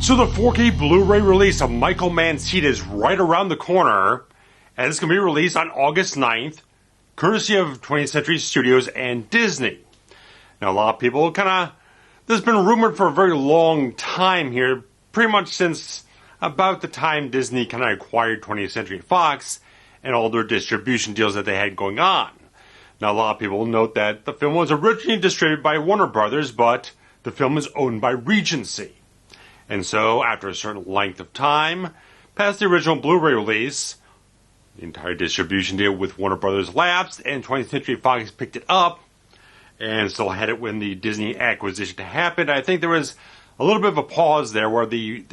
So the 4K Blu-ray release of Michael Mann's Heat is right around the corner, and it's going to be released on August 9th, courtesy of 20th Century Studios and Disney. Now, a lot of people there's been rumored for a very long time here, pretty much since about the time Disney kind of acquired 20th Century Fox and all their distribution deals that they had going on. Now, a lot of people note that the film was originally distributed by Warner Brothers, but the film is owned by Regency. And so, after a certain length of time, past the original Blu-ray release, the entire distribution deal with Warner Brothers lapsed, and 20th Century Fox picked it up, and still had it when the Disney acquisition happened. I think there was a little bit of a pause there where the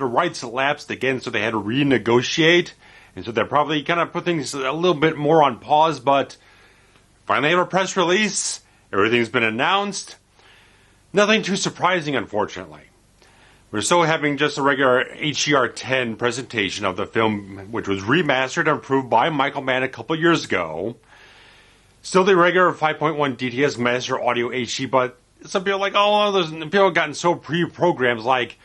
rights lapsed again, so they had to renegotiate, and so that probably kind of put things a little bit more on pause, but finally have a press release, everything's been announced. Nothing too surprising, unfortunately. We're still having just a regular HDR10 presentation of the film, which was remastered and approved by Michael Mann a couple years ago. Still the regular 5.1 DTS Master Audio HD, but some people are like, oh, those people have gotten so pre-programmed, like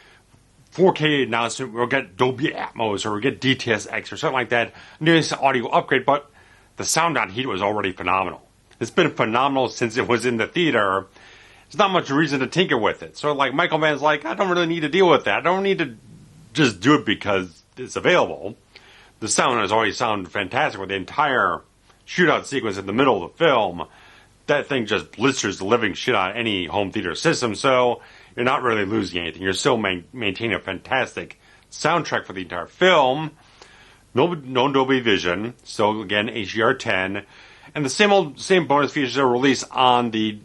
4K announcement, we'll get Dolby Atmos, or we'll get DTS-X, or something like that, newest audio upgrade, but the sound on Heat was already phenomenal. It's been phenomenal since it was in the theater. There's not much reason to tinker with it. So, like, Michael Mann's like, I don't really need to deal with that. I don't need to just do it because it's available. The sound has always sounded fantastic with the entire shootout sequence in the middle of the film. That thing just blisters the living shit out of any home theater system, so you're not really losing anything. You're still maintaining a fantastic soundtrack for the entire film. No Dolby Vision, so again, HDR10. And the same bonus features are released on the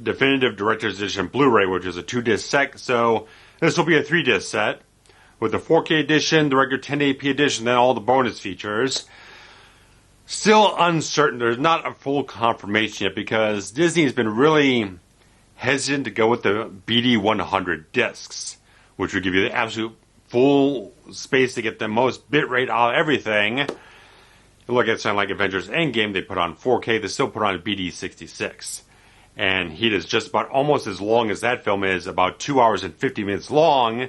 Definitive Director's Edition Blu-ray, which is a 2-disc set, so this will be a 3-disc set, with the 4K edition, the regular 1080p edition, then all the bonus features. Still uncertain, there's not a full confirmation yet, because Disney has been really hesitant to go with the BD100 discs, which would give you the absolute full space to get the most bitrate out of everything. You look at something like Avengers Endgame, they put on 4K, they still put on BD66. And Heat is just about almost as long as that film is, about 2 hours and 50 minutes long.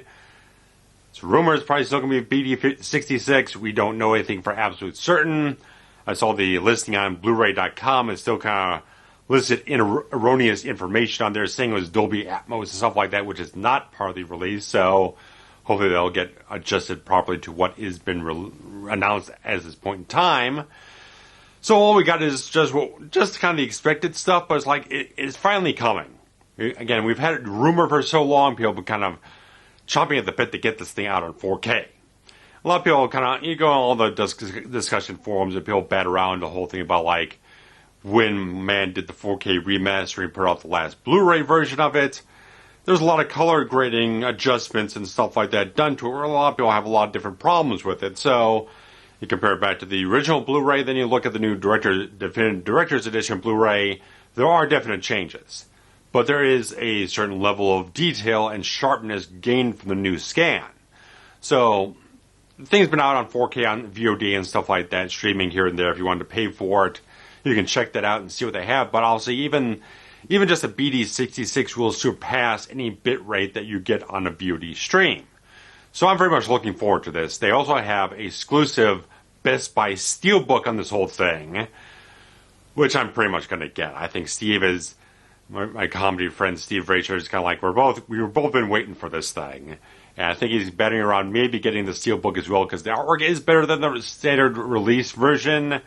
So rumors probably still going to be BD66. We don't know anything for absolute certain. I saw the listing on Blu-ray.com. It's still kind of listed erroneous information on there saying it was Dolby Atmos and stuff like that, which is not part of the release. So hopefully they'll get adjusted properly to what has been announced at this point in time. So all we got is just kind of the expected stuff, but it's like it's finally coming. Again, we've had it rumored for so long, people have been kind of chomping at the bit to get this thing out on 4K. A lot of people you go on all the discussion forums and people bat around the whole thing about like when Mann did the 4K remastering, put out the last Blu-ray version of it. There's a lot of color grading adjustments and stuff like that done to it, where a lot of people have a lot of different problems with it. So you compare it back to the original Blu-ray, then you look at the new Definitive Director's Edition Blu-ray, there are definite changes. But there is a certain level of detail and sharpness gained from the new scan. So, the thing's been out on 4K on VOD and stuff like that, streaming here and there. If you wanted to pay for it, you can check that out and see what they have. But I'll say even just a BD66 will surpass any bit rate that you get on a VOD stream. So I'm very much looking forward to this. They also have an exclusive Best Buy Steelbook on this whole thing, which I'm pretty much going to get. I think Steve is, my comedy friend Steve Racher is kind of like, we've both been waiting for this thing. And I think he's betting around maybe getting the Steelbook as well, because the artwork is better than the standard release version.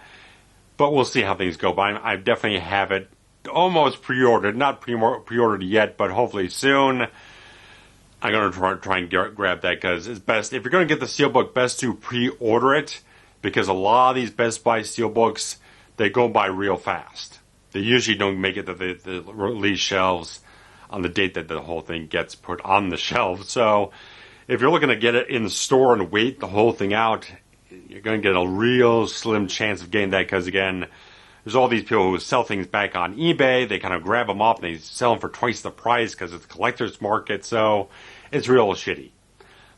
But we'll see how things go. But I definitely have it almost pre-ordered. Not pre-ordered yet, but hopefully soon. I'm going to try and grab that, because it's best, if you're going to get the Steelbook, best to pre-order it, because a lot of these Best Buy Steelbooks, they go by real fast. They usually don't make it to the release shelves on the date that the whole thing gets put on the shelf. So if you're looking to get it in the store and wait the whole thing out, you're going to get a real slim chance of getting that, because again, there's all these people who sell things back on eBay. They kind of grab them off and they sell them for twice the price because it's a collector's market. So it's real shitty.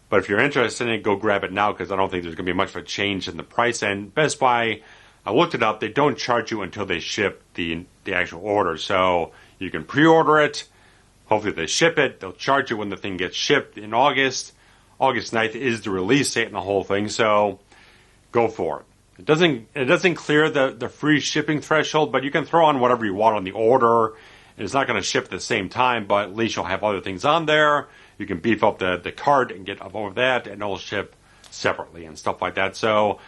But if you're interested in it, go grab it now, because I don't think there's going to be much of a change in the price. And Best Buy, I looked it up, they don't charge you until they ship the actual order. So you can pre-order it, Hopefully they ship it. They'll charge you when the thing gets shipped in August. August 9th is the release date and the whole thing, so go for it. It doesn't clear the free shipping threshold, but you can throw on whatever you want on the order. And it's not going to ship at the same time, but at least you'll have other things on there. You can beef up the cart and get up over that, and it'll ship separately and stuff like that. So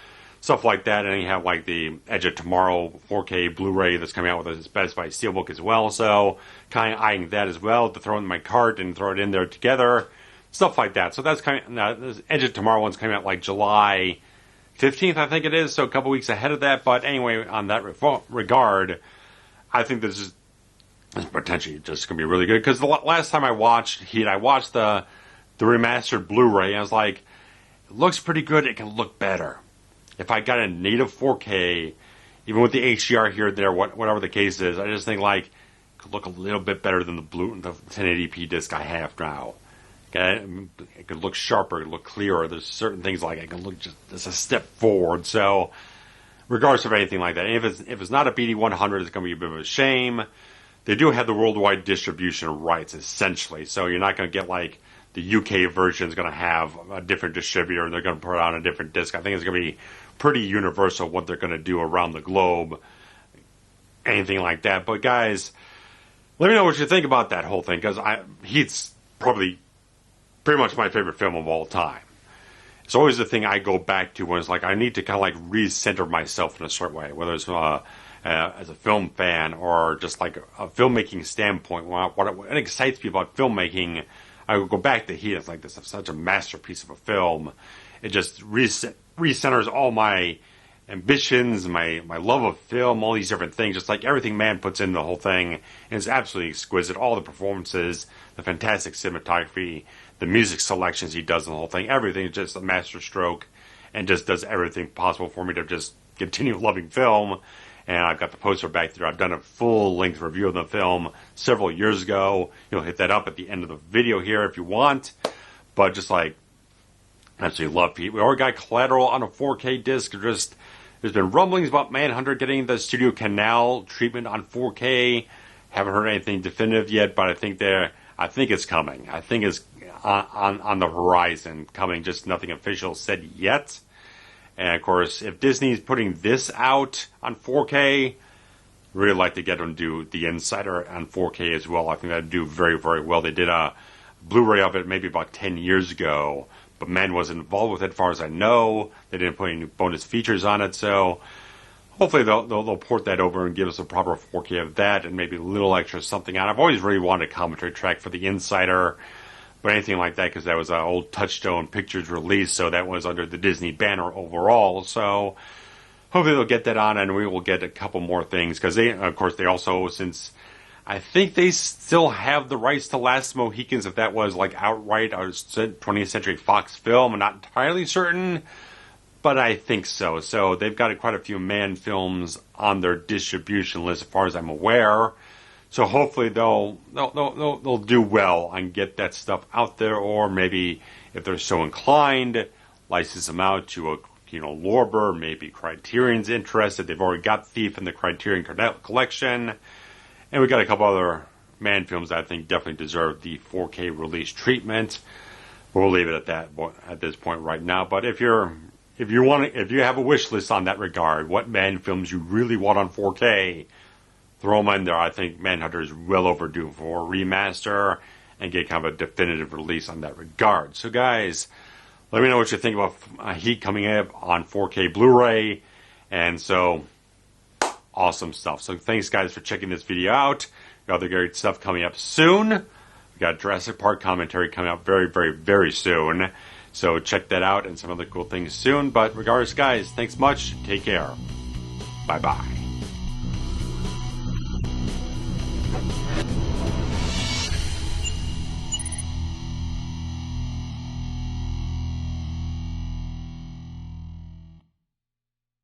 stuff like that, and then you have like the Edge of Tomorrow 4K Blu-ray that's coming out with a Best Buy Steelbook as well. So kind of eyeing that as well to throw in my cart and throw it in there together, stuff like that. So that's kind of the Edge of Tomorrow one's coming out like July 15th, I think it is. So a couple weeks ahead of that. But anyway, on that regard, I think this is potentially just going to be really good, because the last time I watched Heat, I watched the remastered Blu-ray, and I was like, it looks pretty good. It can look better. If I got a native 4K, even with the HDR here and there, whatever the case is, I just think like it could look a little bit better than the 1080p disc I have now. Okay? It could look sharper, it could look clearer. There's certain things like it can look just a step forward. So, regardless of anything like that, if it's not a BD100, it's going to be a bit of a shame. They do have the worldwide distribution rights, essentially. So you're not going to get like the UK version is going to have a different distributor and they're going to put it on a different disc. I think it's going to be pretty universal what they're going to do around the globe. Anything like that. But guys, let me know what you think about that whole thing, because Heat's probably pretty much my favorite film of all time. It's always the thing I go back to when it's like I need to kind of like recenter myself in a certain way, whether it's as a film fan or just like a filmmaking standpoint. What excites me about filmmaking, I would go back to Heat. It's like this is such a masterpiece of a film. It just recenters all my ambitions, my love of film, all these different things, just like everything Mann puts in the whole thing. And it's absolutely exquisite. All the performances, the fantastic cinematography, the music selections he does in the whole thing, everything is just a masterstroke and just does everything possible for me to just continue loving film. And I've got the poster back there. I've done a full-length review of the film several years ago. You'll hit that up at the end of the video here if you want. But just like, absolutely love Pete. We already got Collateral on a 4K disc. There's been rumblings about Manhunter getting the Studio Canal treatment on 4K. Haven't heard anything definitive yet, but I think it's coming. I think it's on the horizon coming. Just nothing official said yet. And of course, if Disney's putting this out on 4K, really like to get them to do The Insider on 4K as well. I think that'd do very, very well. They did a Blu-ray of it maybe about 10 years ago, but Mann wasn't involved with it as far as I know. They didn't put any bonus features on it, so hopefully they'll port that over and give us a proper 4K of that and maybe a little extra something on. I've always really wanted a commentary track for The Insider, but anything like that, because that was an old Touchstone Pictures release, so that was under the Disney banner overall. So hopefully they'll get that on, and we will get a couple more things, because they also, since I think they still have the rights to Last Mohicans, if that was like outright a 20th Century Fox film. I'm not entirely certain, but I think so. So they've got quite a few Mann films on their distribution list, as far as I'm aware. So hopefully they'll do well and get that stuff out there, or maybe if they're so inclined, license them out to a Lorber. Maybe Criterion's interested. They've already got Thief in the Criterion collection, and we got a couple other Mann films that I think definitely deserve the 4K release treatment. We'll leave it at that at this point right now. But if you have a wish list on that regard, what Mann films you really want on 4K, throw them in there. I think Manhunter is well overdue for a remaster and get kind of a definitive release on that regard. So guys, let me know what you think about Heat coming up on 4K Blu-ray. And so, awesome stuff. So thanks guys for checking this video out. Got other great stuff coming up soon. We got Jurassic Park commentary coming out very, very, very soon. So check that out and some other cool things soon. But regardless guys, thanks much. Take care. Bye-bye.